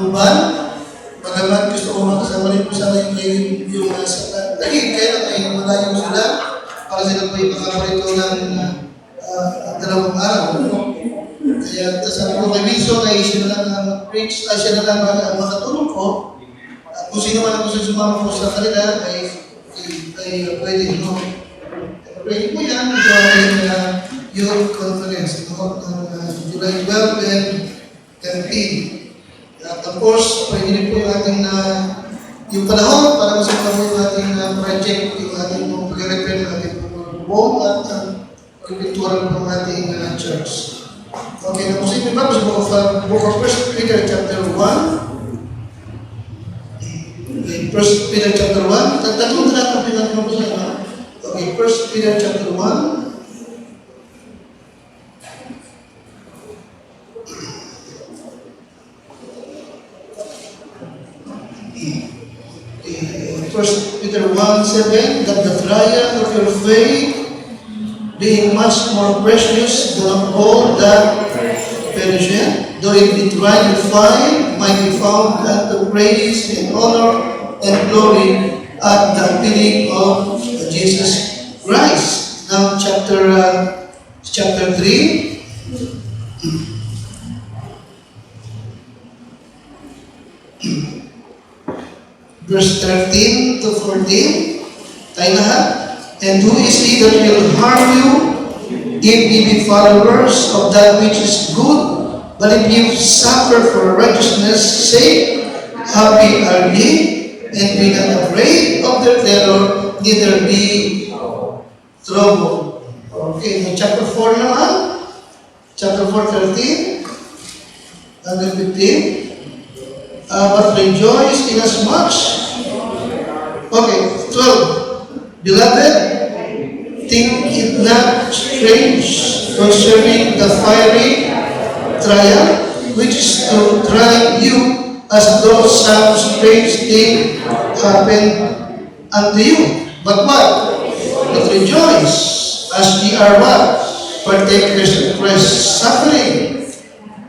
luban. Bagamat gusto ko makasama rin po sana yung nasa naging kaya na kayo malayo sila para sila po yung makaparito ng dalawang araw. Kaya sabi ko kay Wilson ay siya na lang preach, siya na lang makatulong ko. At kung sino man ang gusto sumama po sa kanila ay pwede, no? Pwede po yan. Ito ang youth conference, no? July 12 and 13. At of course, pwede rin po yung ating yung panahon para masama po yung ating project, yung ating pag-repair ng ating buong at pag-pinturan ng ating church. Okay, na po sa inyo ba? Book of 1 Peter chapter 1. 1 Peter chapter 1. Tatlong talatang pinag-mabasa na. Okay, 1 Peter chapter 1. First Peter 1:7, that the trial of your faith, being much more precious than all that perisheth, though it be tried and tried, might be found unto praise and honor and glory at the appearing of Jesus Christ. Now chapter 3. Verse 13 to 14, tayo lahat. And who is he that will harm you, if ye be followers of that which is good? But if you suffer for righteousness' sake, happy are ye, and be not afraid of their terror, neither be troubled. Okay, chapter 4 naman. Chapter 4, 13 and 15. But rejoice inasmuch. Okay, 12. Beloved, think it not strange concerning the fiery trial, which is to try you, as though some strange thing happened unto you. But what? But rejoice, as ye are what? Partakers of Christ's suffering,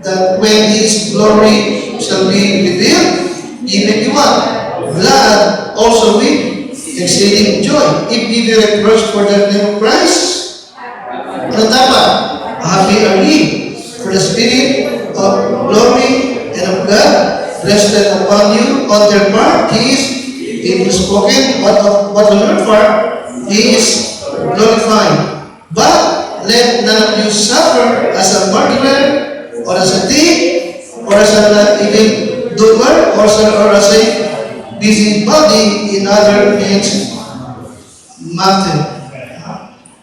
that when His glory shall be revealed, ye may be what? Glad also with exceeding joy. If ye be reproached for the name of Christ, ano dapat? Happy are ye, for the Spirit of glory and of God rested upon you. On their part, He is spoken, but on your part, He is glorified. But let none of you suffer as a murderer, or as a thief, or as an evildoer, or as a busybody in other men's matter.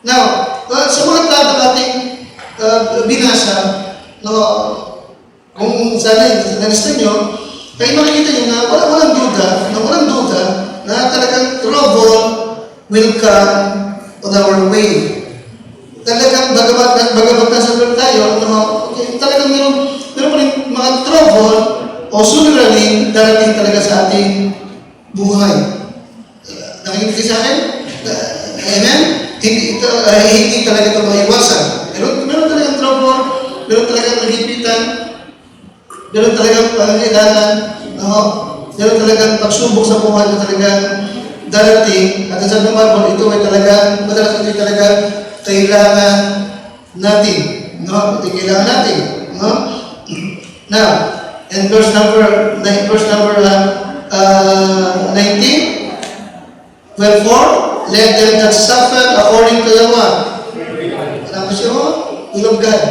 Now, sa mga tatang ating binasa, no, kung sana nalista nyo, kayo makikita nyo na walang duda na talagang trouble will come on our way. Talagang bagamat nasa doon tayo, okay, talagang meron pa rin mga trouble o suliranin darating talaga sa ating buhay. Nakikinig sa akin? Amen? Hindi talaga ito maiwasan. Meron talagang trouble, meron talagang nagipitan, meron talagang pangangailangan, meron talagang pagsubok sa buhay na talagang darating. At sa Bible, ito ay talagang, madalas ito ay talagang kailangan natin. No? Ito kailangan natin. No? Now, in verse number 19, wherefore, let them that suffer according to the what? Ano siya mo? Will of God.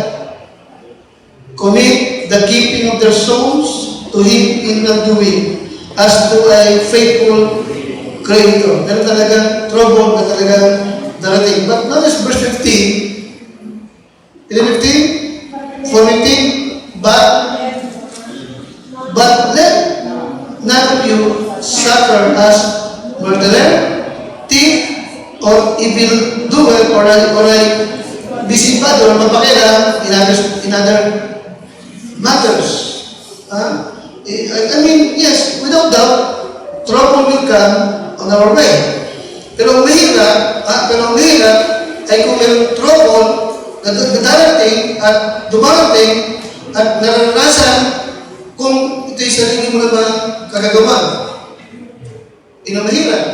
Commit the keeping of their souls to Him in well-doing, as to a faithful Creator. Meron talagang trouble na talagang darating. But notice verse 15. 15? 4:15. But let none of you suffer as murderer, thief, or evildoer, or a busybody, or mapakila in other matters. I mean, yes, without doubt, trouble will come on our way. Pero ang mahirap ay kung mayroong trouble na darating at dumarating at naranasan Kung ito'y sarili mo naman kagagawan, mahirap.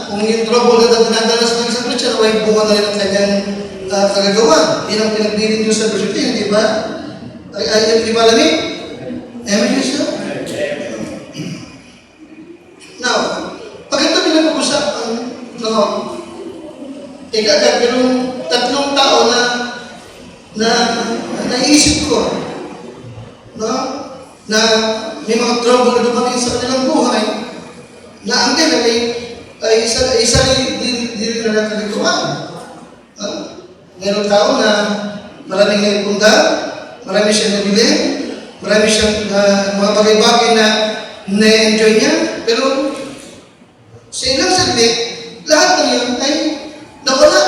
Kung yung trouble na dinadalas ng isang Christian, ay bunga na rin ang kanyang kagagawan. Yan ang pinagbilin doon sa verse 15, di ba? Di ba alam eh? Amen, Jesus? Now, pag ito pinag-uusapan, agad, pero tatlong tao na naisip ko, na may mga trouble na dumating sa kanilang buhay, na ang ganun ay isa din na nakalikuan. Mayroong tao na maraming nagpunta, marami siyang nabili, marami siyang mga bagay-bagay na na-enjoy niya, pero sa ilang saglit, lahat ng yun ay nawala.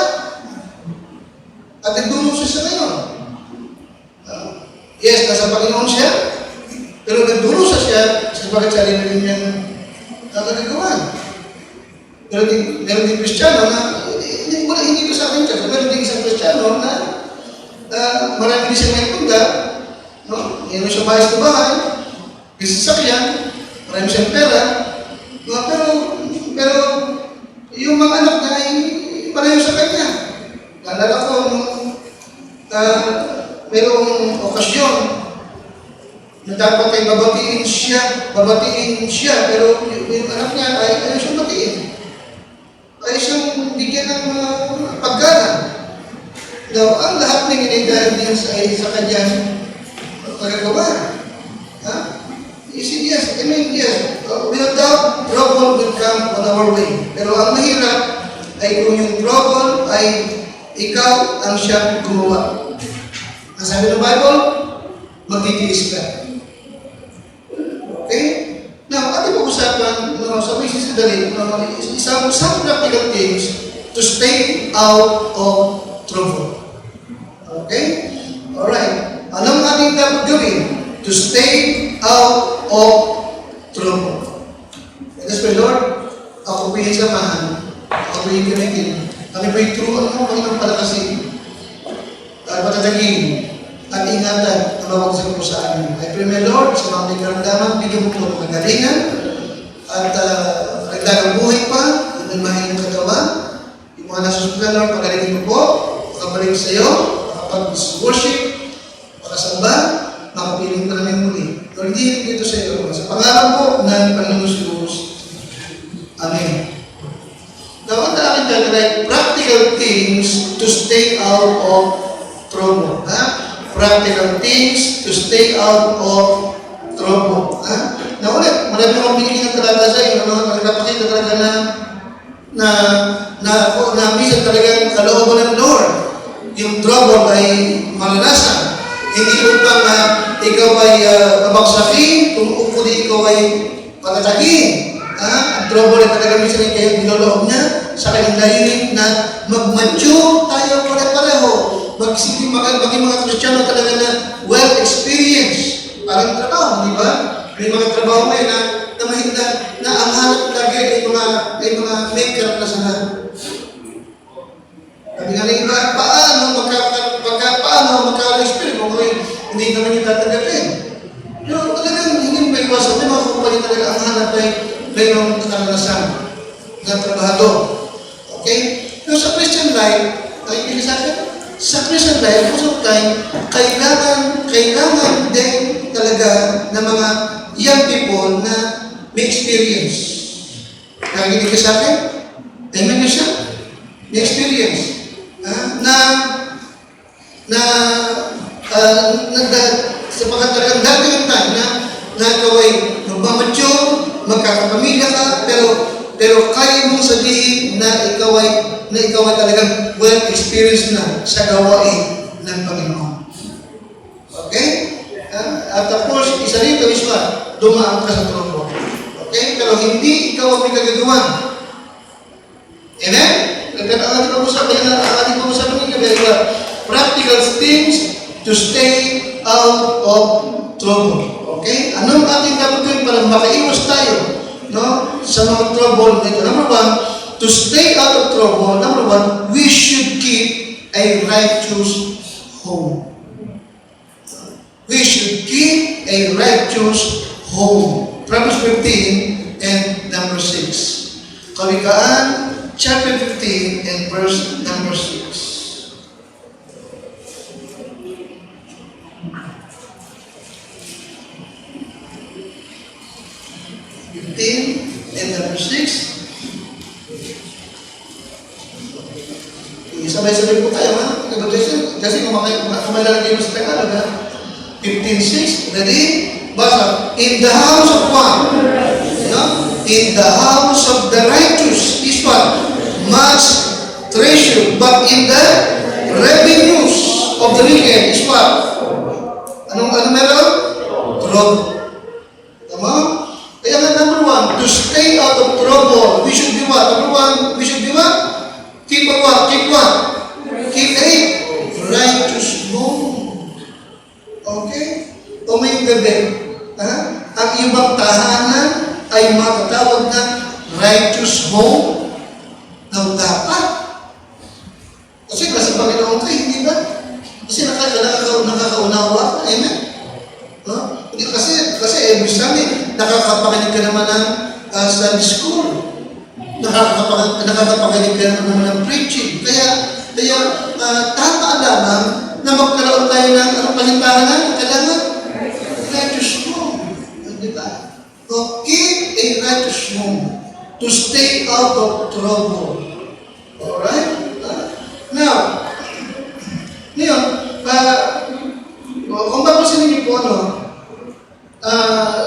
At nagdulong siya sa ngayon. Yes, nasa Panginoon siya, pero nagdulong siya sa bakit sarili niyang kakagawan. Pero meron din Kristiyano na, hindi ko sa akin kasi, meron din isang Kristiyano na marami din siya may punta, meron siya bayas na bahay, may sasakyan, marami siyang pera, pero yung mga anak na ay pareho sa kanya. Naalala ko mayroong okasyon na dapat ay babatiin siya, pero yung anak niya ay ayaw siyang batiin. Ay siyang bigyan ng paggana. Now, ang lahat ng inidaan niya ay sa kanyang pagkagawa. He said, yes, amen, yes. Without doubt, trouble will come on our way. Pero ang mahirap ay kung yung trouble ay ikaw ang siyang gumawa. Ang sabi ng Bible, magtitiis ka. Okay? Now, ating pag-usapan, sa may sisidali, some practical things to stay out of trouble. Okay? Alright. Anong ating dapat gawin to stay out of trouble? Let us pray, Lord, ako po yung samahan, ako po yung gamitin, kami po yung true, Panginoon palakasin, at patatagin, at ingatan na bawag sa po sa amin. I pray, my Lord, sa mga may karamdaman, bigyan mo po ng kagalingan, at nagdagang buhay pa, yung mahal ng katawan, yung mga nasusunod, Lord, pagalingin mo po, makabalik sa iyo, makapag-worship, makasamba, makapiling pa namin muli. Lord, hindi dito sa iyo, sa pangalan po ng Panginoon Jesus. Amen. Now, ang aking tagalay, practical things to stay out of trouble. Practical things to stay out of trouble. Now, ulit, marami akong binigyan ng talata sa inyo, nagpapakita talaga na minsan talagang kalooban ng Lord. Yung trouble ay malalasan. Hindi upang ikaw ay mabagsakin, kundi ikaw ay patatagin. Ang trouble ay talaga minsan ay kayo binuloob niya sa kanyang layunin na mag-mature tayo pare-pareho. Maging mga Kristiyano talaga na well-experienced. Parang trabaho, di ba? May mga trabaho ngayon na ang hanap lagi ay mga maker na sana. Sabi nga rin iba, paano magka-experience mo kung hindi naman yung tatanggapin? Pero talagang hindi mo maiwasan. May mga kumpanya talaga ang hanap ay mayroong karanasan na trabahador. Okay? Pero sa Christian life, ay hindi sa akin, sa Christian life, most of time, kailangan din talaga ng mga young people na may experience. Nakikinig ka sa akin? Amen na siya? May experience. Sa mga talagang dati yung time na ikaw ay magmamature, magkakapamilya ka, pero kaya mong sabihin na ikaw ay talagang well-experienced na sa gawain ng Panginoon. Okay? At of course, isa rito is what? Dumaan ka sa trono. Okay? Pero hindi ikaw ang may kagagawan. Amen? Ang ating pag-usapan ninyo, practical things to stay out of trouble. Okay? Anong ating dapat gawin para makaiwas tayo sa mga trouble nito? Number one, to stay out of trouble, number one, we should keep a righteous home. we should keep a righteous home. Proverbs 15 and number 6. Kawikaan, chapter 15 and verse number 6. 15 and number 6. Sabay-sabay po tayo, ha? Kasi kung malalagay mo sa Tagalog, ha? 15:6. Ready? Basa. In the house of one. No? In the house of the righteous is what? Much treasure. But in the revenues of the wicked is what? Anong meron? Trouble. Tama? Kaya nga number 1, to stay out of trouble, we should be what? Number 1, we should be what? Keep a what? Keep what? Keep a righteous home. Okay? O may gabi. Ang ibang tahanan ay matatawag na righteous home ng dapat. Kasi nasa Panginoon ka, hindi ba? Kasi nakakaunawa. Amen? Kasi every Sunday, nakakapakinig ka naman ng Sunday school. Nakakapakinig ka naman ng preaching. Kaya tama lamang na magkaroon tayo ng palintahanan, kailangan righteous home. Di ba? So, keep a righteous home to stay out of trouble. Alright? Now, ngayon, kung papasin niyo po,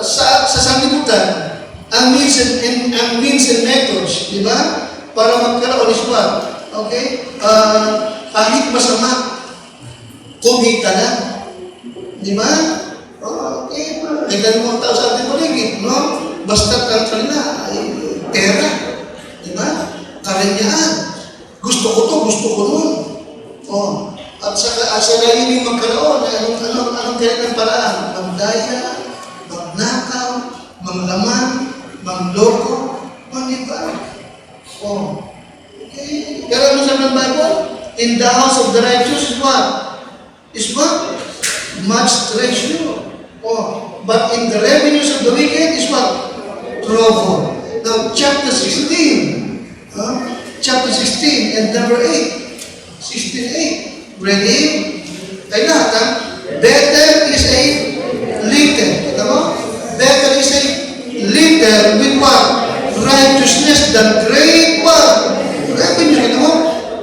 sa sanglibutan, ang means and methods, di ba? Para magkaroon is what? Okay? Kahit masama, kumita na. Di ba? Okay. May ganun tao sa ating paligid, no? Basta ang kanila ay pera. Di ba? Karanyaan. Gusto ko to, gusto ko nun. At sa lain yung magkaroon, anong kailangan paraan? Magdaya, magnakaw, manglaman, mangloko, mangiba. Okay. Pero ano sabi ng Bible? In the house of the righteous is what? Is what? Much treasure. But in the revenues of the wicked is what? Trouble. Now, chapter 16. Chapter 16 and number 8. 16:8. Ready? Tayo lahat, ha? Better is a little. Kita mo? Better is a little with what? Righteousness than great what? Revenue. Kita mo?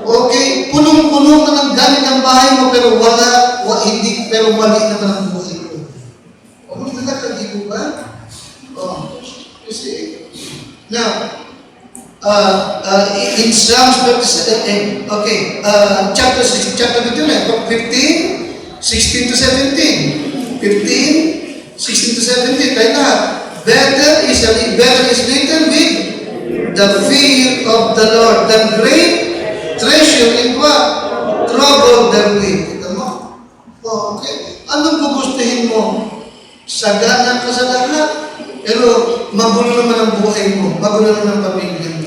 Okay. Punong-puno na ng gamit ang bahay mo pero hindi, pero mali naman ang buhay ko. Maglalakad, di ba? You see? Now, in Psalms 37, chapter 15, 16 to 17. 15, 16 to 17. Tayo na. Better is little with the fear of the Lord than great treasure in what? Trouble therewith. Kita mo? Okay. Anong gugustuhin mo? Sagana ka sa lahat, pero magulo naman ang buhay mo, magulo naman ang pamilya mo.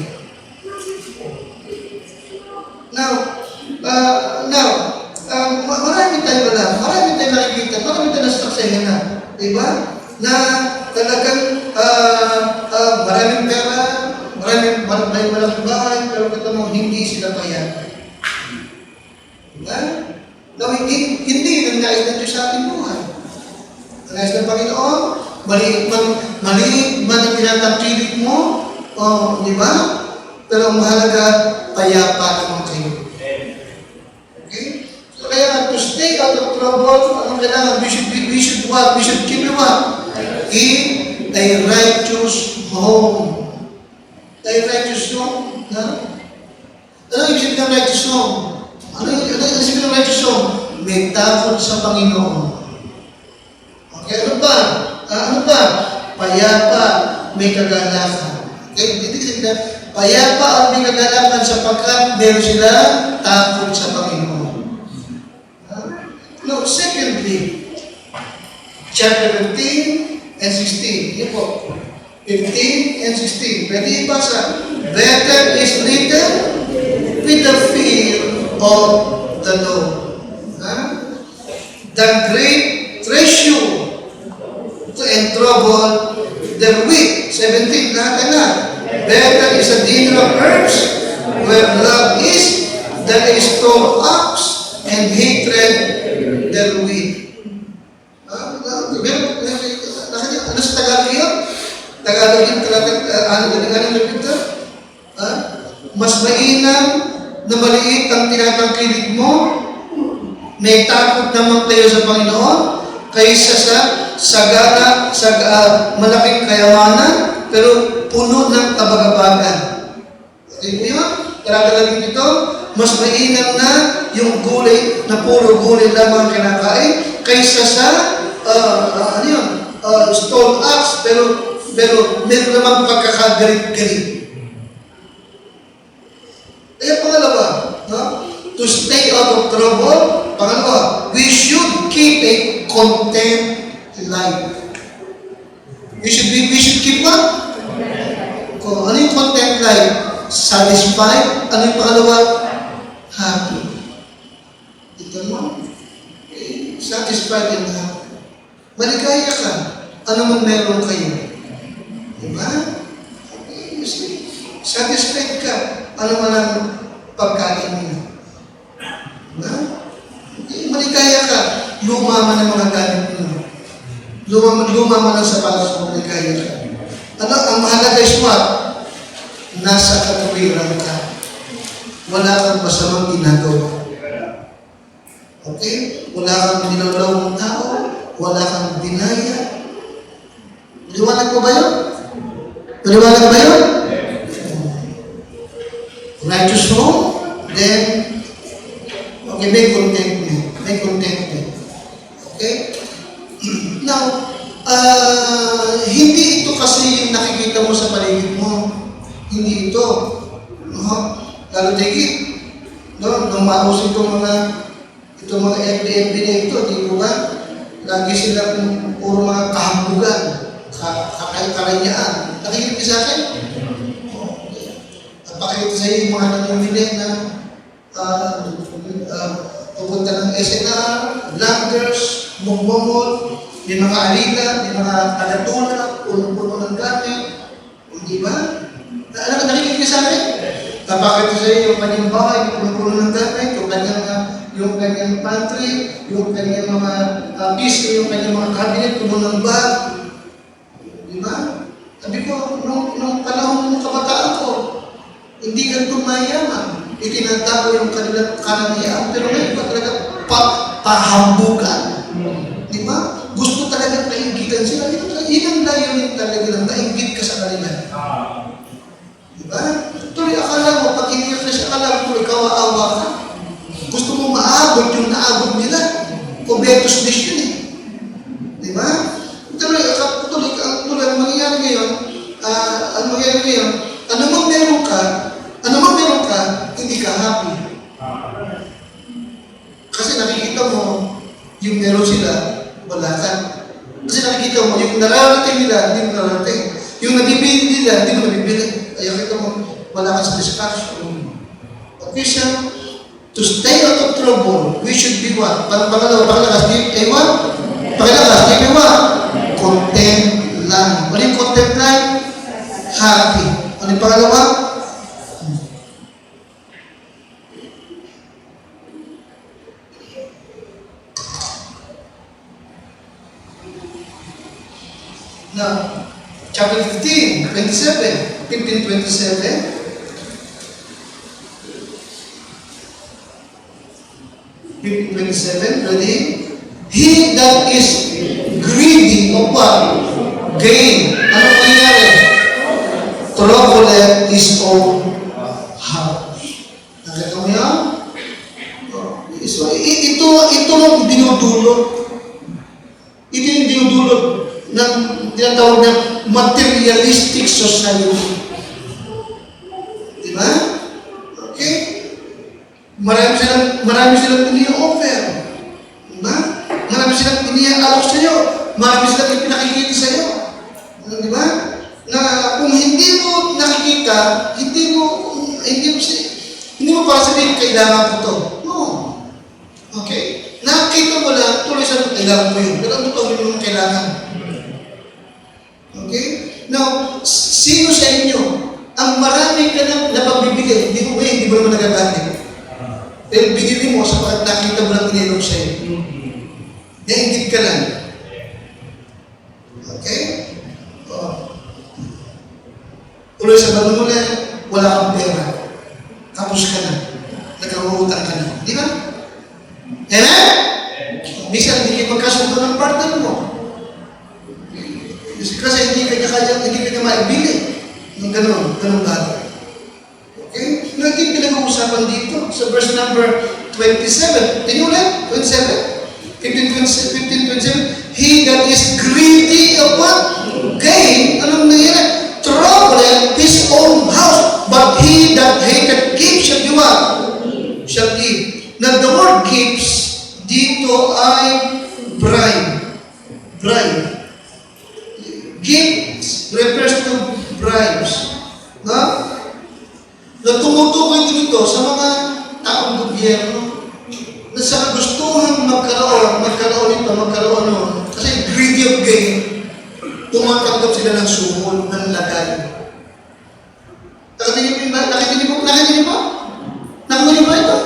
Now, marami tayong nakikita, marami tayong nasaksayan na, diba? Na talagang maraming pera, may malaking bahay, pero kita mo, hindi sila payagan. Diba? Now, hindi nang nais na Diyos sa ating buhay. Nais ng Panginoon, maliit man ang tinatangkilik mo, di ba? Pero ang mahalaga, payapa naman kayo. Okay? So kaya to stay out of trouble, anong kailangan? We should what? We should keep what? In a righteous home. A righteous home? Ano yung isip ng righteous home? Ano yung isip ng righteous home? May takot sa Panginoon. Okay, ano ba? Payapa, may kagalakan. Okay, hindi sila. Payapa at may kagalakan sapagkat meron sila takot sa Panginoon. No, secondly, chapter 15 and 16. Yan po. 15 and 16. Pwede ipasa. Better is little with the fear of the Lord. Than great treasure to entrouble their wheat. 17, lahat. Better is a dinner of herbs where love is than a stone ox and hatred their wheat. Ano sa Tagalog yun? Tagalog yun, ano dito? Mas mainam na maliit ang tinatangkilik mo, may takot naman kayo sa Panginoon, kaysa sa sagana, malaking kayamanan, pero puno ng kabagabagan. Okay po yun? Tagalog dito, mas mainam na yung gulay, na puro gulay lamang kinakain, kaysa sa stone axe, pero meron naman pagkakagalit-galit. Kaya pangalawa, to stay out of trouble, pangalawa, we should keep a content life. We should keep what? Ano yung content life? Satisfied. Ano yung pangalawa? Happy. Ito mo? Satisfied and happy. Maligaya ka. Ano man meron kayo? Diba? Okay, satisfied ka. Ano man ang pagkain niyo? Diba? Okay, maligaya ka. Luma man ang mga gamit niyo. Luma man ang sapatos mo, maligaya ka. Ano, ang mahalaga is what? Nasa katuwiran ka. Wala kang masamang ginagawa. Okay? Wala kang dinalawang tao. Wala kang dinaya. Maliwanag ko ba yun? Maliwanag ba yun? Righteous home, then, okay, may contentment. May contentment. Okay? Now, hindi ito kasi yung nakikita mo sa paligid mo. Hindi ito. Lalo tigit. Nung maus itong mga Airbnb na ito, di ko ba? Lagi sila puro mga kahambugan, karanyaan. Nakikinig ka sa akin? Pakita sa iyo yung mga namumili na pupunta ng SNR, vloggers, mugmumod, may mga alila, may mga tagatuna, puno-puno ng gamit. Di ba? Nakikinig ka sa akin? Pakita sa iyo yung kanyang bahay, puno-puno ng gamit, yung kanyang pantry, yung kanyang mga piso, yung kanyang mga cabinet, puno ng bag. Di ba? Sabi ko, nung panahon ng kabataan ko, hindi ganito mayaman. Itinatago yung kanilang karangyaan, pero ngayon pa talaga pahambugan. Di ba? Gusto talaga naingitan sila. Yun ang layunin talaga lang, nainggit ka sa kanila. Di ba? Tuloy akala mo, pag iniyak na siya, akala mo tuloy kawa-awa ka. Gusto mo maabot yung naabot nila. Kubetos dish yun eh. Di ba? Tuloy ang mangyayari ngayon, ano mang meron ka, hindi ka happy. Kasi nakikita mo, yung meron sila, wala ka. Kasi nakikita mo, yung nararating nila, hindi mo nararating. Yung nabibili nila, hindi mo nabibili. Kaya kita mo, wala ka sa distraction. Okay siya, to stay out of trouble, we should be what? Pangalawa, stay what? Content lang. Ano yung content lang? Happy. Ano yung pangalawa? Now, chapter 15, 27. Ready? He that is greedy of what? Gain. Ano nangyari? Troubleth his own house. Nakita mo yan? So, ito ang dinudulot. Ito yung dinudulot ng tinatawag ng materialistic society. Diba? Okay? Marami silang ini-offer. Diba? Marami silang ini-alok sa'yo. Marami silang ipinakikita sa'yo. Diba? Na kung hindi mo nakikita, hindi mo para sabihin kailangan ko to. No. Okay? Nakita mo lang, tuloy sa kailangan mo yun. Pero ang totoo mo kailangan. Sino sa inyo ang marami ka nang napagbibigay? Hindi mo naman nagagamit. Pero binili mo sapagkat nakita mo lang ininom sa'yo. Nainggit ka lang. Okay? Tuloy sa bagong mula, wala kang pera. Tapos ka na. Nagkakautang ka na. Di ba? Amen? Minsan hindi kayo magkasundo ng partner mo. Kasi hindi ka maibili ng ganun bagay. Okay? Naging pinag-uusapan dito sa verse number 27. Tingnan ulit, 27. 15:27. He that is greedy of what? Gain. Anong nangyari? Troubleth his own house. But he that hateth gifts shall do what? Shall give. Now the word gifts dito ay bribe. Bribe. Gifts refers to bribes. No? Na tumutukoy dito sa mga taong gobyerno na sa kagustuhan magkaroon ito. Kasi greedy of gain, tumatanggap sila ng sumol, ng lagay. Nakatinig po? Nakatinig ba ito?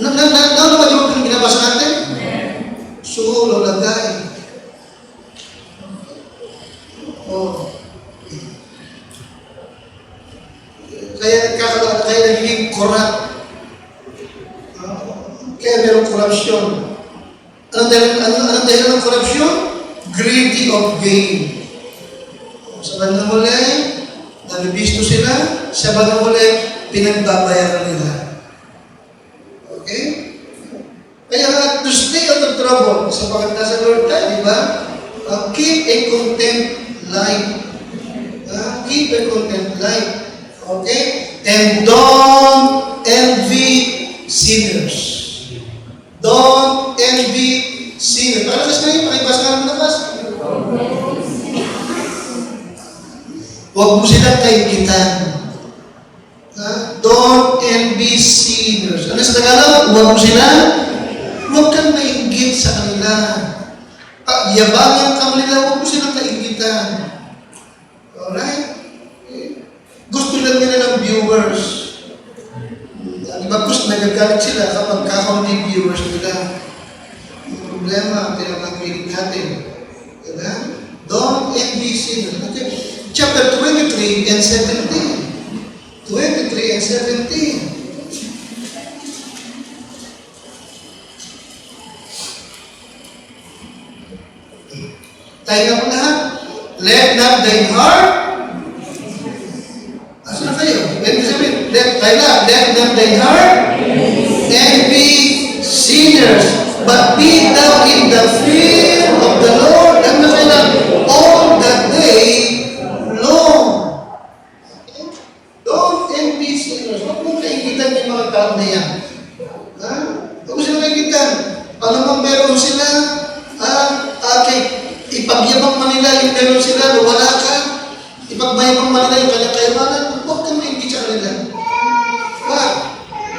Nauna ba yung binabasa natin? Sumol o lagay. Kaya nagiging corrupt. Kaya merong corruption. Anong dahilan ng corruption? Greedy of gain. Sa bandang huli, nabibisto sila. Sa bandang huli, pinagbabayaran nila. Okay? Kaya to stay out of trouble, sapagkat nasa Lord tayo, di ba? Keep a content life. Keep a content life. Okay? And don't envy sinners. Don't envy sinners. Para sa kayo, pakibasa ka ng nabas. Huwag mo silang kaingitan. Don't envy sinners. Ano sa Tagalog? Huwag kang mainggit sa kanila. Yabangan ka nila, huwag mo silang kaingitan. Alright? Gusto lang nila ng viewers. Gusto nagagalit sila kapag kakaunti viewers nila. Yung problema, pinapagpilit natin. Diba? Don't envy sinners. Okay. Chapter 23 and 17. 23 and 17. Tayo na po lahat. Let not thine heart. Asa na kayo? Let not thine heart envy sinners, but be thou in the fear of the Lord. Ano na kayo na? All the day long. Don't envy sinners. Huwag mong kaikitan yung mga tao na yan. Huwag mo sila kaikitan. Alam mo, meron sila, ipagyabang man nila yung meron sila, wala ka. Ipagmayabang man nila yung kanyang kayamanan, huwag kang maingit sa kanila.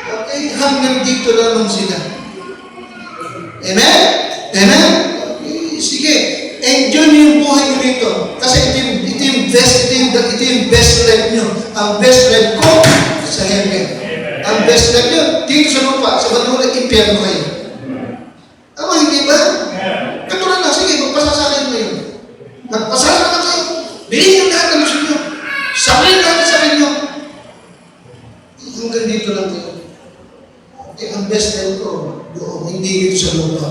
Okay? Hanggang dito lamang sila. Amen? Amen? Okay. Sige. Enjoy niyo yung buhay nyo rito. Kasi ito yung best life nyo. Ang best life ko sa heaven. Ang best life nyo dito sa lupa. Sa banula, impyerno kayo. Tama, hindi ba? Katulad na, sige, magpasasakay mo yun. Magpasasakay na kayo. Bilhin yung lahat ng gusto nyo. Sabihin natin sa inyo. Hanggang dito lang kayo. Ang best life ko, doon, hindi dito sa lupa.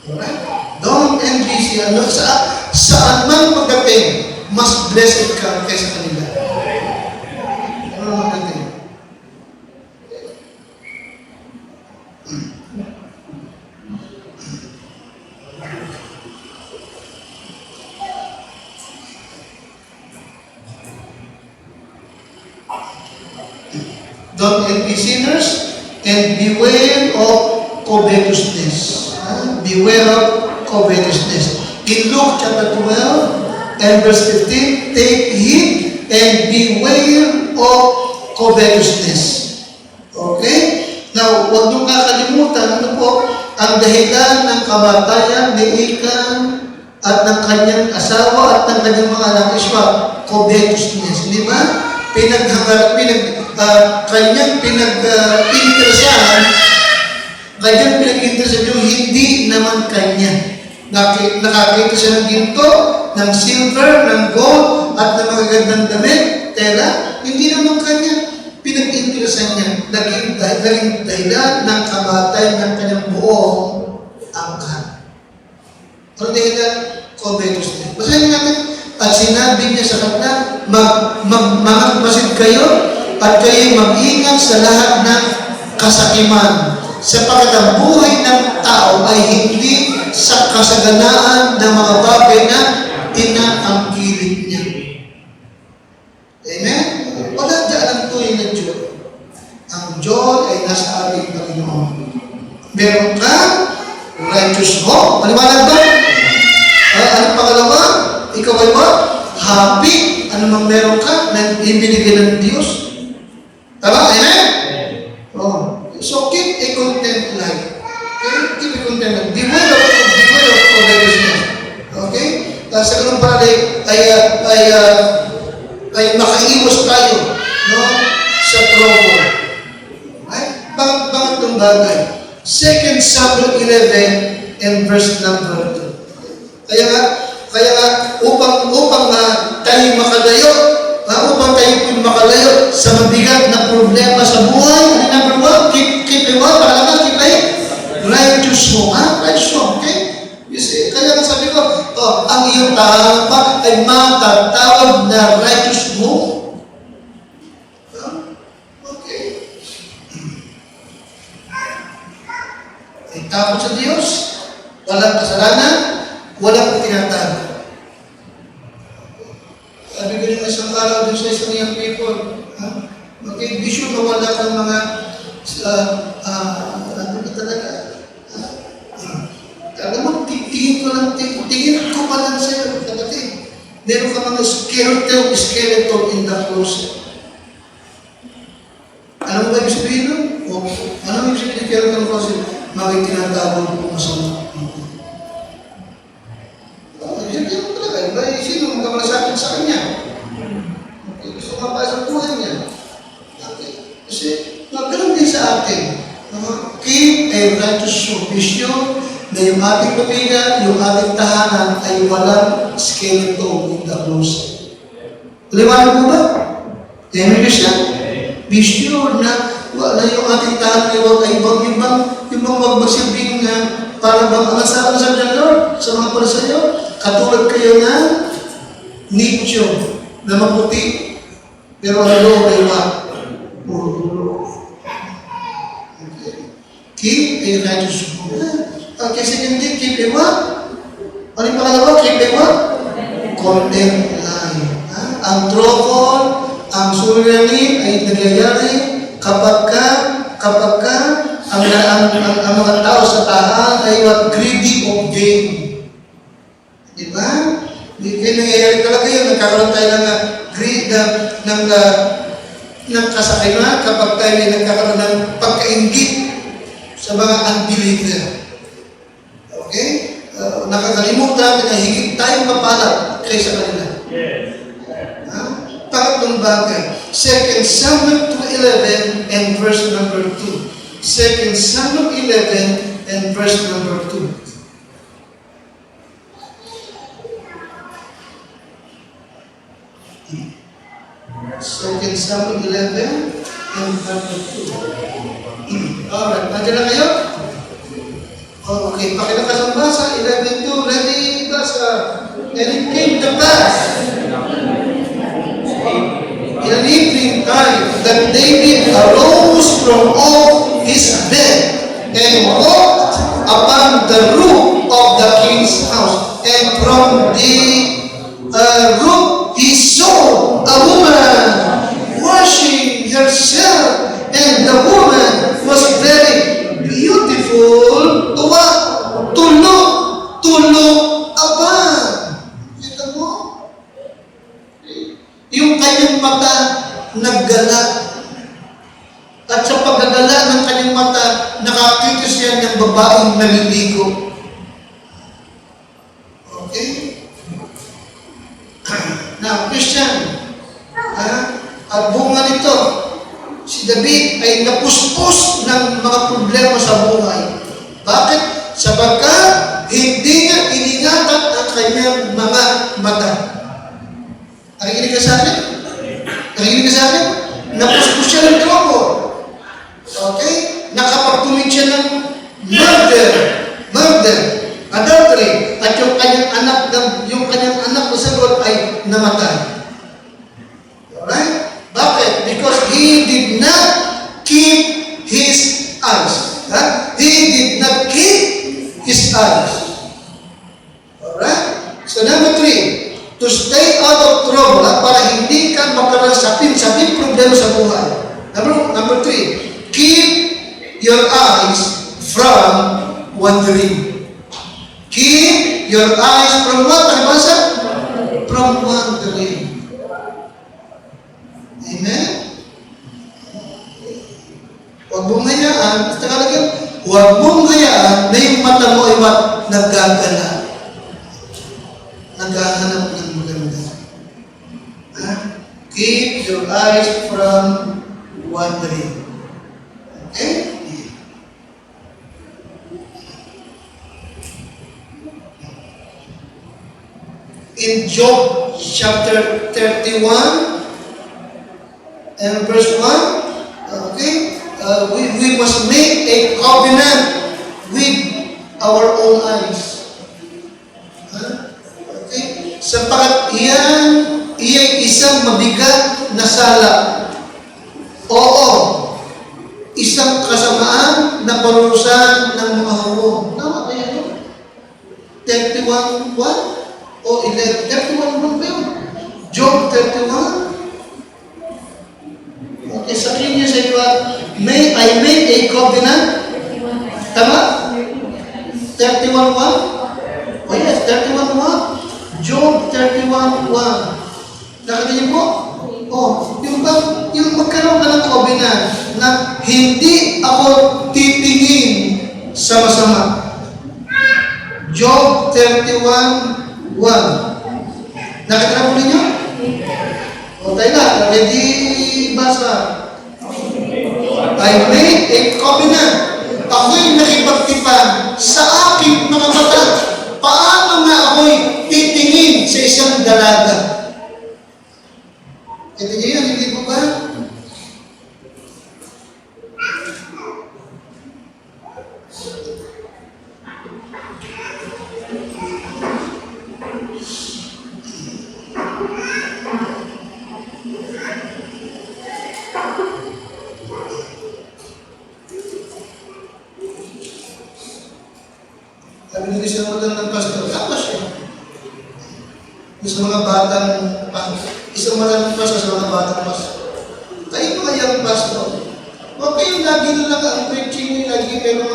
Alright? Don't envy siya. Saan man pagdating, mas blessed ka kaysa kanila. Ano naman natin? Don't envy sinners, and beware of covetousness. Beware of covetousness. In Luke chapter 12 and verse 15, take heed and beware of covetousness. Okay? Now, huwag niyong kakalimutan, ano po, ang dahilan ng kamatayan ni Achan at ng kanyang asawa at ng kanyang mga anak is what? Covetousness. Di ba? Kanyang pinag-interesahan yung hindi naman kanya. Nakakita siya ng ginto, ng silver, ng gold, at ng mga gandang damit, tela, hindi naman kanya. Pinag-interesan niya, naging dahilan ng kamatay ng kanyang buong angkan. Ang dahilan, covetousness. Basahin natin, at sinabi niya sa kanila, magmasid kayo, at kayo mag-ingat sa lahat ng kasakiman, sapagkat ang buhay ng tao ay hindi sa kasaganaan ng mga bagay na tinatangkilik niya. Amen? Wala dyan ang tuloy na Diyo. Ang Diyos ay nasa ating Panginoon. Meron ka righteous hope. Paliwanag ba? Ano pangalawa? Ikaw ay what? Happy. Ano mang meron ka na ibinigay ng Diyos. Tama? Amen? Oh. So keep a content life. Okay? Keep a content life. Beware of covetousness. Okay? Sa ganun para ay makaiwas tayo, no, sa trouble. Right? Bakit itong bagay? 2 Samuel 11 and verse number 2. Kaya nga, upang tayo makalayo, upang tayo makalayo sa mabigat na problema sa buhay, number 1, keep a what? Pakalaman, keep a righteous hope. Righteous hope, okay? You see, kaya sabi ko, ang iyong tahanan ay matatawag na righteous hope. Okay. Ay takot sa Diyos, walang kasalanan, walang tinatago. Sabi ko yung isang araw doon sa isang young people, okay, be sure na wala kang mga, ano ka talaga, alam mo, tingin ko pa lang sa'yo, kapatid. Meron ka mga skeleton in the closet. Alam mo ba ibig sabihin nun? Ano ibig sabihin ng skeleton closet? Mga tinatawag po masama. Siyempre mo talaga, sino magkamalasakit sa kanya? Okay, gusto ka pa sa buhay niya. Okay. Kasi, ganun din sa atin. Keep a righteous hope. Na yung ating pamilya, yung ating tahanan ay walang skeleton in the closet. Liwanag mo ba? Amen ka siya? Be sure na wala yung ating tahanan ay ibang magsilbing na para bang alasakan sa Lord sa mga para sa iyo. Katulad kayo na nicho na maputi pero ang loob ay puro. Keep a righteous hope. Okay, secondly, keep a what? Ano yung pangalawa? Keep a what? Content life. Ang trouble, ang suliranin ay nagyayari kapag ang mga tao sa tahan ay what? Greedy of gain. Diba? Hindi kayo nangyayari talaga yun. Nagkakaroon tayo ng kasakiman kapag tayo ay nagkakaroon ng pagkaingit sa mga unbeliever. Okay? Nakakalimutan na higit tayong mapalad kaysa kanila. Yes. Pangatlong bagay. 2 Samuel 11 and verse number 2. 2 Samuel 11 and verse number 2. 2 Samuel 11 and verse 2. Alright, nandiyan na kayo? Okay, pakilakas ang basa, 11:2, ready, basa. And it came to pass in an evening time that David arose from off his bed and walked upon the roof of the king's house. And from the roof he saw a woman washing herself, and the woman was very beautiful to what? To look upon. Kita mo? Yung kanyang mata naggala. At sa paggagala ng kanyang mata, nakakita siya ng babaeng naliligo. Okay? Now, Christian, at bunga nito, si David ay napuspos ng mga problema sa buhay. Bakit? Sapagkat hindi niya iningatan ang kanyang mga mata. Nakikinig ka sa akin? Nakikinig ka sa akin? Napuspos siya ng trouble. Okay? Nakapagtumit siya ng murder, adultery, at yung kanyang anak na sagot ay namatay. Alright? Bakit? Because he did not keep his eyes. He did not keep his eyes. Alright? So number 3, to stay out of trouble, para hindi ka magkaroon sapin problema sa buhay. Number 3, keep your eyes from wandering. Keep your eyes from what? Ano basa? From wandering. Amen? Huwag mong hayaan, huwag mong hayaan na yung mata mo ay naggagala. Naghahanap ng maganda. Keep your eyes from wandering. Okay? In Job chapter 31 and verse 1, okay, we must make a covenant with our own eyes. Okay? Sapagat iya'y isang mabigat na sala. Oo, isang kasamaan na parurusahan ng mga huwag. Tama ba yan? 31:1? O 11, 31 ba yun? Job 31. Okay, sabihin niya sa iyo, may I made a covenant. Tama? 31:1? Oh yes, 31:1. Job 31:1. Nakita niyo po? Oh, yung magkaroon ka ng covenant na hindi ako titingin sa masama. Job 31:1. Nakita na po ninyo? O tayo na, ready basa. I made a covenant. Ako'y nakipagtipan sa aking mga mata. Paano nga ako'y titingin sa isang dalaga? Ito niyo yan, hindi po ba? Sabi nito siya ng pastor, tapos siya. Sa mga batang, isang maraming pastor sa mga batang pastor. Kayo mga young pastor, huwag kayong lagi na lang ang preaching niyo, lagi kayo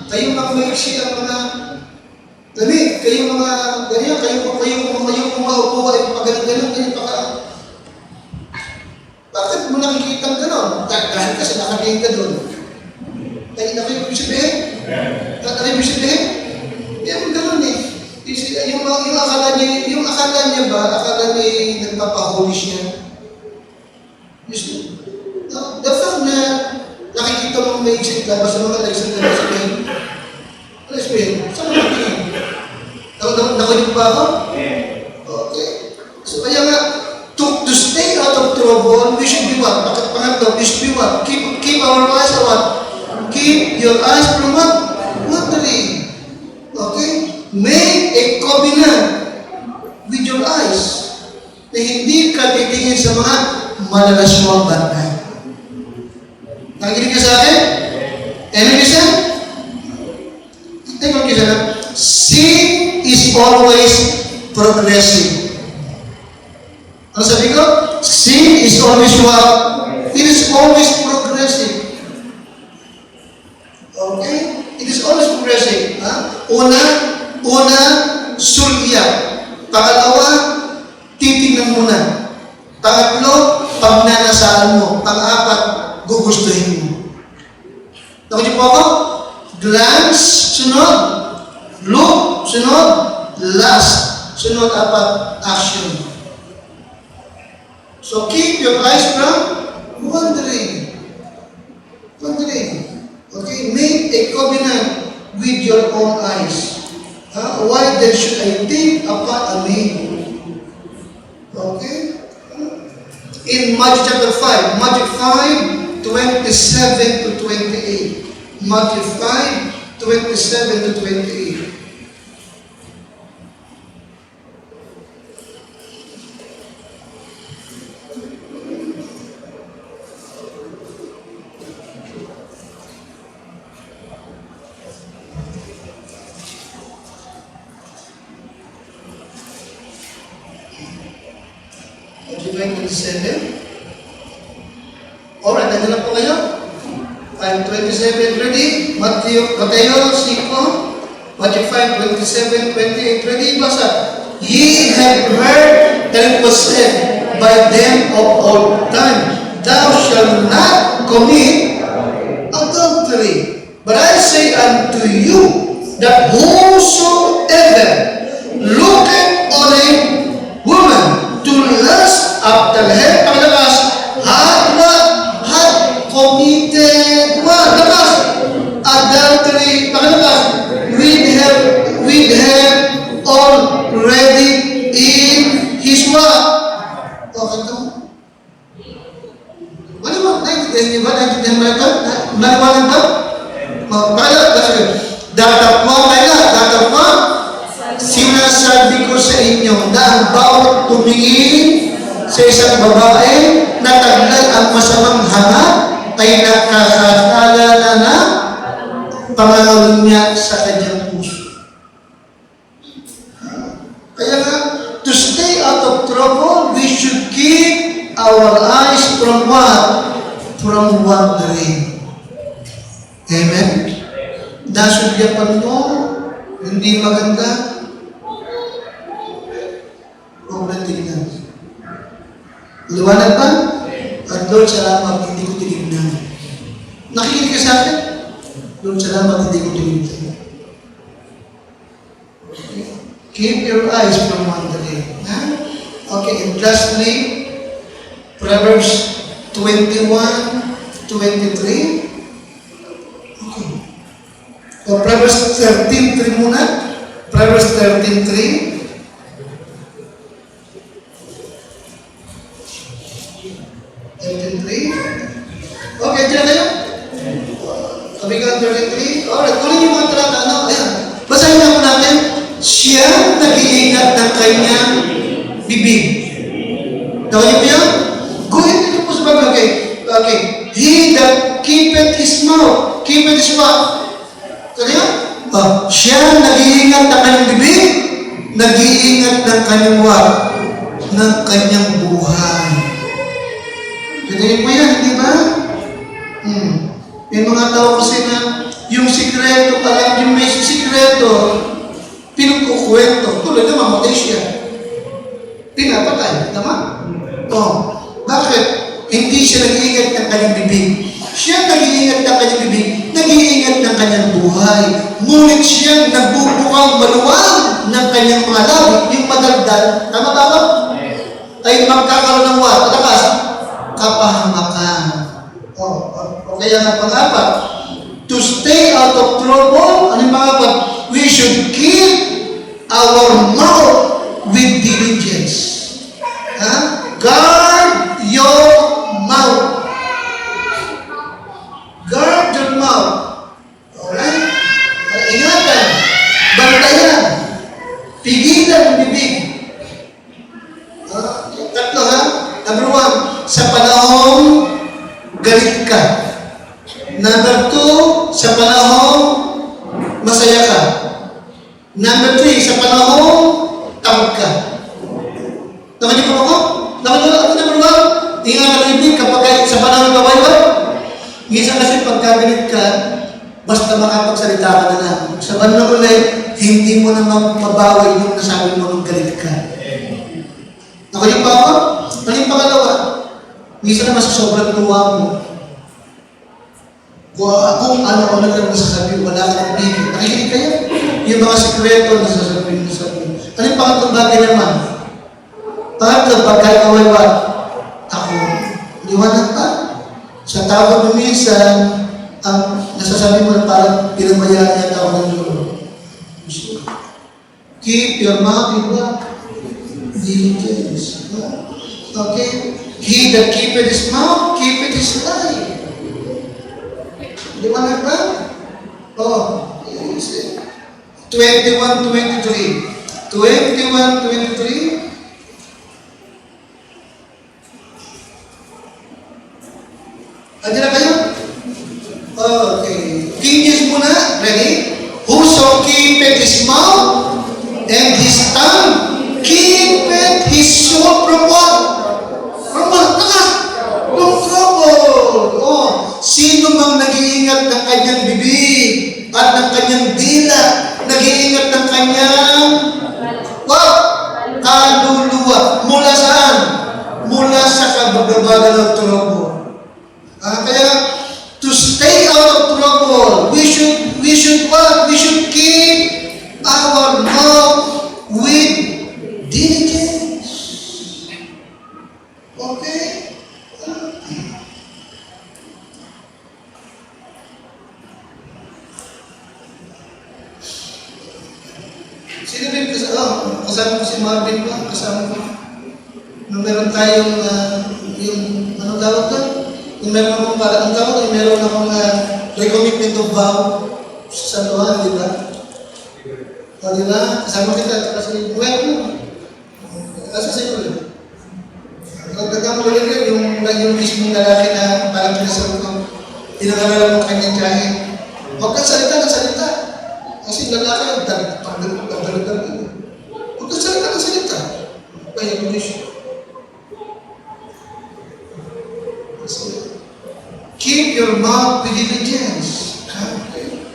kayong mga maiksi ang mga damit, kayong mga ganyan, kayong maupo ay pagano'n-ganon, pa ka. Bakit mo nakikita ang gano'n? Dahil kasi nakatingin ka doon. Kaya na kayo ibig sabihin? Ano ibig sabihin? Kaya mo gano'n eh. Yung akala niya ba, akala niya nagpapaholish niya? The fact na nakikita mong may exit ka, basta mga nag-exit ka na sabihin, ano sabihin? Saan mo nakikin? Nakulit ba ako? Okay. So kaya nga, to stay out of trouble, we should be what? Bakit pangatlo? We should be what? Keep our eyes on what? Keep your eyes from what? Wandering. Okay? Make a covenant with your eyes na hindi ka titingin sa mga malalaswang bagay. Nakikinig ka sa akin? Ano isa? Tingnan kita na. Sin is always progressive. Ano sabi ko? Sin is always what? It is always progressive. Okay? It is always progressive. Una, sulya. Pangalawa, titignan mo na. Pangatlo, pagnanasaan mo. Pang-apat, gugustuhin mo. Nakunin po ako? Glance, sunod. Look, sunod. Last. Sunod, apat, action. So keep your eyes from wandering. Wandering. Okay? Make a covenant with your own eyes. Why then should I think upon a maid? Okay? In Matthew chapter 5, Matthew 5, 27 to 28. Matthew 5, 27 to 28. Matthew 27. Alright, nandiyan na po kayo? 5:27, ready? Matthew 5, Matthew 5:27, 28, ready? Basa. Ye have heard that it was said by them of old time, thou shalt not commit adultery. But I say unto you, that whosoever looketh on a woman to lust after her, had committed what? Adultery with her already in his what? Okay to? Naintindihan ba ito? Naliwanag ba? Datapwa, sinasabi ko sa inyo na ang bawat tumingin sa isang babae na taglay ang masamang hanap ay nakakasala na pangalan niya sa kanyang puso. Kaya nga, to stay out of trouble, we should keep our eyes from what? From wandering. Amen? Nasugyapan mo, hindi maganda, huwag na tignan. Liwanag ba? At Lord, salamat, hindi ko tinignan. Nakikinig ka sa akin? Lord, salamat, hindi ko tinignan. Keep your eyes from wandering. Okay, and lastly, Proverbs 21:23. Okay. O Proverbs 13:3 muna. Proverbs 13:3. Okay, dyan kayo? Kabigan 33. Alright, kunin yung mga talata. Ayan. Basahin na po natin. Siya nag-iingat ng kanyang bibig. Nakalimutan mo yan? Go ahead, ito po sa bagay. Okay. He that keepeth his mouth, keepeth his mouth. Kaya? Siya nag-iingat ng kanyang bibig, nag-iingat ng kanyang what? Ng kanyang buhay. Ganyan po yan, di ba? May mga tao kasi na yung sikreto, alam yung may sikreto, pinagkukwento. Tulad na mamatay siya. Pinapatay. Tama? Bakit? Hindi siya nag-iingat ng kanyang bibig. Siya nag-iingat ng kanyang bibig, nag-iingat ng kanyang buhay. Ngunit siya nagbubukang maluwag ng kanyang mga labi, yung madaldal. Tama ba ba? Ay magkakaroon ng what? Lakas? Kapahamakan. O kaya nga pang-apat, to stay out of trouble, ano yung pang-apat? We should keep our mouth with diligence. Guard your mouth. Guard your mouth. Alright? Ingatan. Bantayan. Pigilan ang bibig. Tatlo ha? Number 1, sa panahong galit ka. Number 2, sa panahong masaya ka. Number 3, sa panahong tamad ka. Naman po ako? Naman ako? Number 1, ingatan ang bibig kapag sa panahong gaway. Isa kasi pagkagalit ka, basta makapagsalita ka na lang. Sa bandang ulit, hindi mo na mabawi yung nasabi mo nung galit ka. Nakulit pa ako? Nakulit pangalawa? Minsan naman sa sobrang tuwa mo, kung ano lang nasasabi, wala ka ng pigil. Nakikinig kayo? Yung mga sikreto na sasabihin mo sa akin. Ano yung pangatlong bagay naman? Pangatlong bagay away what? Ako. Liwanag pa. Sa tawag mo minsan, ang nasasabi mo na parang pinabayaan niya tao ng Lord. Keep your mouth in what? Diligence. Okay? He that keepeth his mouth, keepeth his life. Liwanag ba? Oh, 21:23. 21:23. Andiyan na kayo? Okay. King James muna. Ready? Whoso keepeth his mouth and his tongue, keepeth his soul from what? From what? From trouble. Oh, sino bang nag-iingat ng kanyang bibig at ng kanyang dila? Nag-iingat ng kanyang what? Kaluluwa. Mula saan? Mula sa kabagabagan ng trouble. Kaya, to stay out of trouble, we should what? We should keep our mouth with diligence. Okay? Sino ba yung kasama ko si Marvin ba? Kasama ko. Nung meron tayong, yung, anong tawag ka? Yung meron akong para, ang tawag, yung meron akong recommitment of vow sa Tuhan, di ba? O, di ba? Kasama kita, kasi, well, kasi siguro, nagkakamo rin yung mismong lalaki na parang pinasabi ko, pinangalaman mo kanyang kahit. Huwag kang salita ng salita. Kasi lalaki, pagdalag-dalag. Huwag kang salita ng salita. Kaya condition. Keep your mouth with diligence. Okay.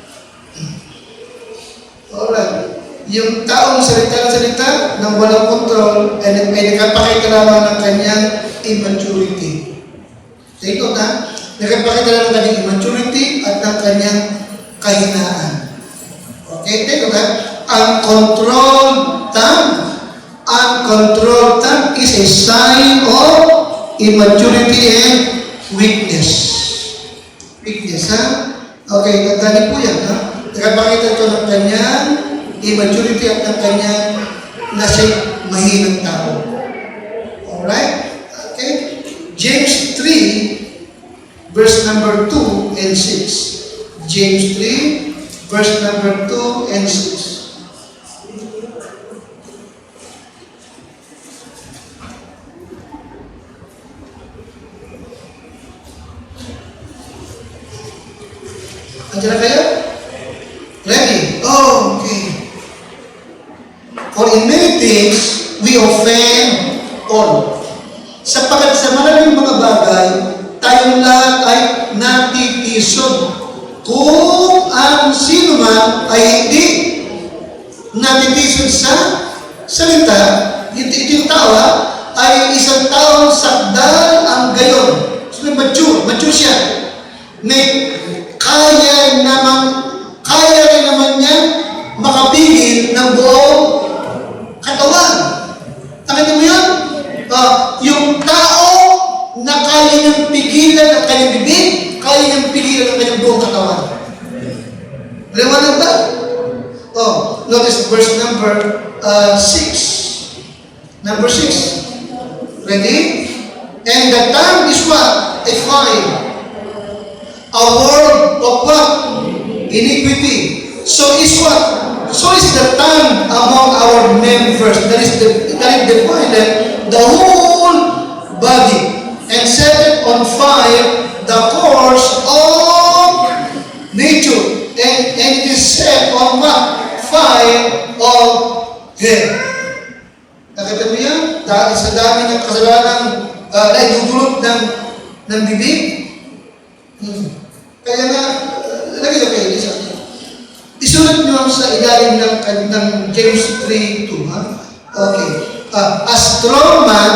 Alright. Yung taong salita ng salita ng walang kontrol ay nagpapakita lamang ng kanyang immaturity. Take note ha? Nagpapakita lamang ng kanyang immaturity at ng kanyang kahinaan. Okay? Take note ha? Uncontrolled tongue is a sign of immaturity and weakness. Weakness, ha? Okay, tandaan po yan, ha? Nakapakita ito ng kanyang immaturity at ng kanyang nasa mahinang tao. Alright? Okay? James 3, verse number 2 and 6. James 3, verse number 2 and 6. Andiyan na kayo? Ready? Oh, okay. For in many things, we offend all. Sapagkat sa maraming mga bagay, tayong lahat ay natitisod. Kung ang sino man ay hindi natitisod sa salita, yung tawa ay isang taong sakdal ang gayon. So, mature siya. May kaya rin naman niya makapigil ng buong katawan. Nakita mo yan? Yung tao na kaya niyang pigilan ang kanyang bibig, kaya niyang pigilan ang kanyang buong katawan. Liwanag ba? Notice verse number 6. Number 6. Ready? And the tongue is what? A fire. A word of what? Iniquity. So is what? So is the tongue among our members that is divided the whole body and set it on fire the course of nature. And it is set on what? Fire of hell. Nakita mo yan? Dahil sa dami ng kasalanan na idudulot ng bibig. Kaya nga, lagi na kayo, isulat nyo sa ilalim ng James 3:2, ha? Okay. A strong man,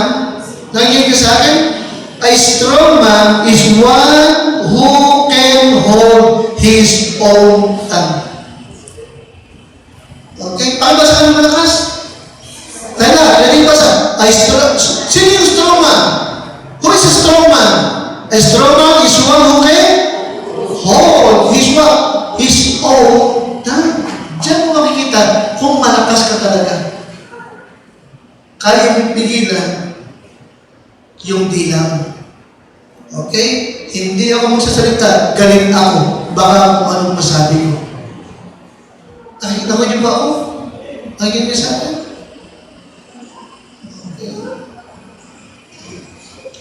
nangyayari sa akin, a strong man is one who can hold his own tongue. Okay? Paano ba sa kanong malakas? Sino yung strong man? Who is a strong man? A strong man is one who can hold his what? His own time. Diyan mo makikita kung malakas ka talaga. Kaya mong pigilan yung dilam. Okay? Hindi ako magsasalita, galit ako. Baka kung anong masabi ko. Nakikita ko niyo ba ako? Nakikita niyo sa akin? Okay.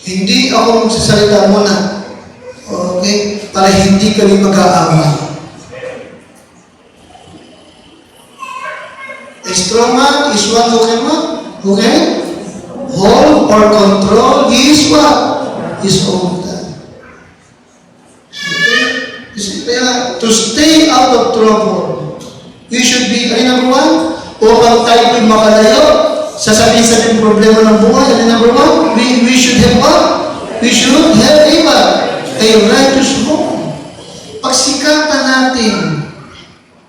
Hindi ako magsasalita muna. Okay? Para hindi kami mag-aaway. A strong man is one who can what? Who can hold or control his what? His own time. Okay? Kaya, to stay out of trouble, you should be, number one, upang tayo ay makalayo sa sabihin problema ng buhay. Number one, we should have what? We should have a righteous home. Pagsikapan natin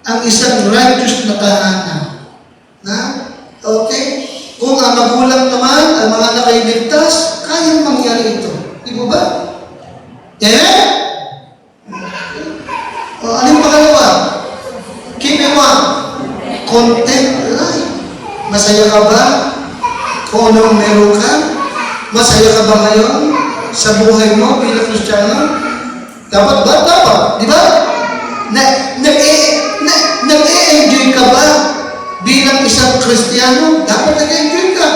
ang isang righteous na tahanan. Na? Okay? Kung ang magulang naman, ang mga anak ay ligtas, kayang mangyari ito. Di ba ba? Amen? Anong pangalawa? Keep it one. Content life. Masaya ka ba? Kung anong meron ka? Masaya ka ba ngayon sa buhay mo bilang Kristiyano? Dapat ba? Dapat. Di ba? Nag-e-enjoy ka ba bilang isang Kristiyano? Dapat nag-e-enjoy ka.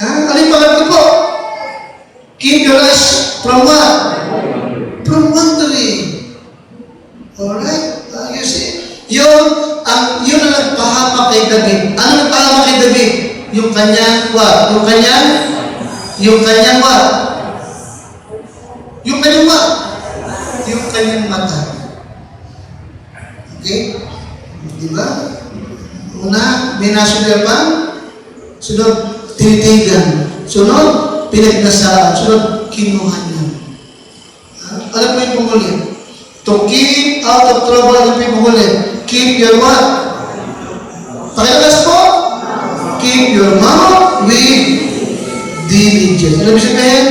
Alin pangatlo po? Keep your eyes from what? From wandering. Alright? You see? Yun ang nagpahamak kay David. Ano nagpahamak kay David? Yung kanyang what? Yung kanyang what? Yung kanyang what? Yung kanyang mata. Okay? Diba? Una, binasulipan. Sunod, tinitigan. Sunod, pinagnasaan. Sunod, kinuhan niya. Alam mo yung pangulit? To keep out of trouble, alam mo yung pangulit? Keep your what? Pakilagas po? Keep your mouth with diligence. Alam mo sabihin?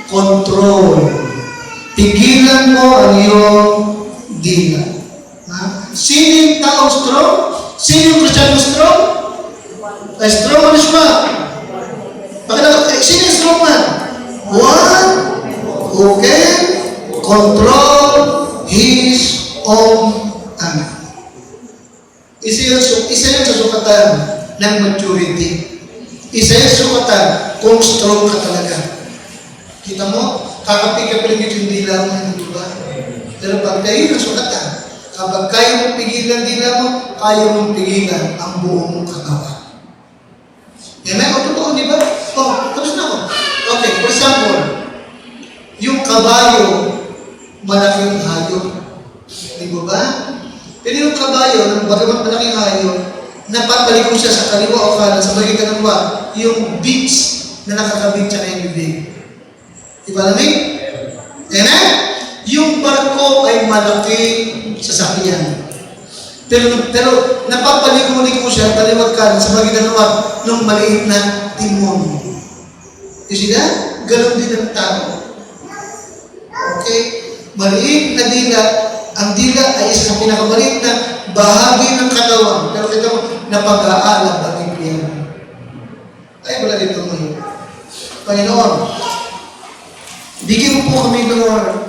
Control. Pigilan mo ang iyong dila. Sino yung taong strong? Sino yung Kristiyano strong? Strong man is what? Sino yung strong man? One who can control his own anak. Isa yung sasukatan ng maturity. Isa yung sasukatan kung strong ka talaga. Kita mo? Kakapigil-pigil yung dila mo, hindi ba? Pero pag kayo yung sukatan, kapag kaya mong pigilan dila mo, kaya mong pigilan ang buong mong katawan. Amen? O totoo, di ba? Tapos na ako. Okay, for example, yung kabayo, malaking hayop. Di ba ba? Pero yung kabayo, bagamat malaking hayop, napapaligo siya sa kaliwa o kanan, sa magitan ng what? Yung beats na nakakabit siya ng bibig. Di ba namin? Amen? Yung barko ay malaking sasakyan. Pero napapaligo-ligo siya, kaliwag kanan, sa magitan ng what? Nung maliit na timon. You see that? Ganon din ang tao. Okay? Maliit na dila. Ang dila ay isa sa pinakamaliit na bahagi ng katawan. Pero kita mo, napag-aalab ang impyerno. Ay, wala dito ngayon. Panginoon, bigyan mo po kami, Lord,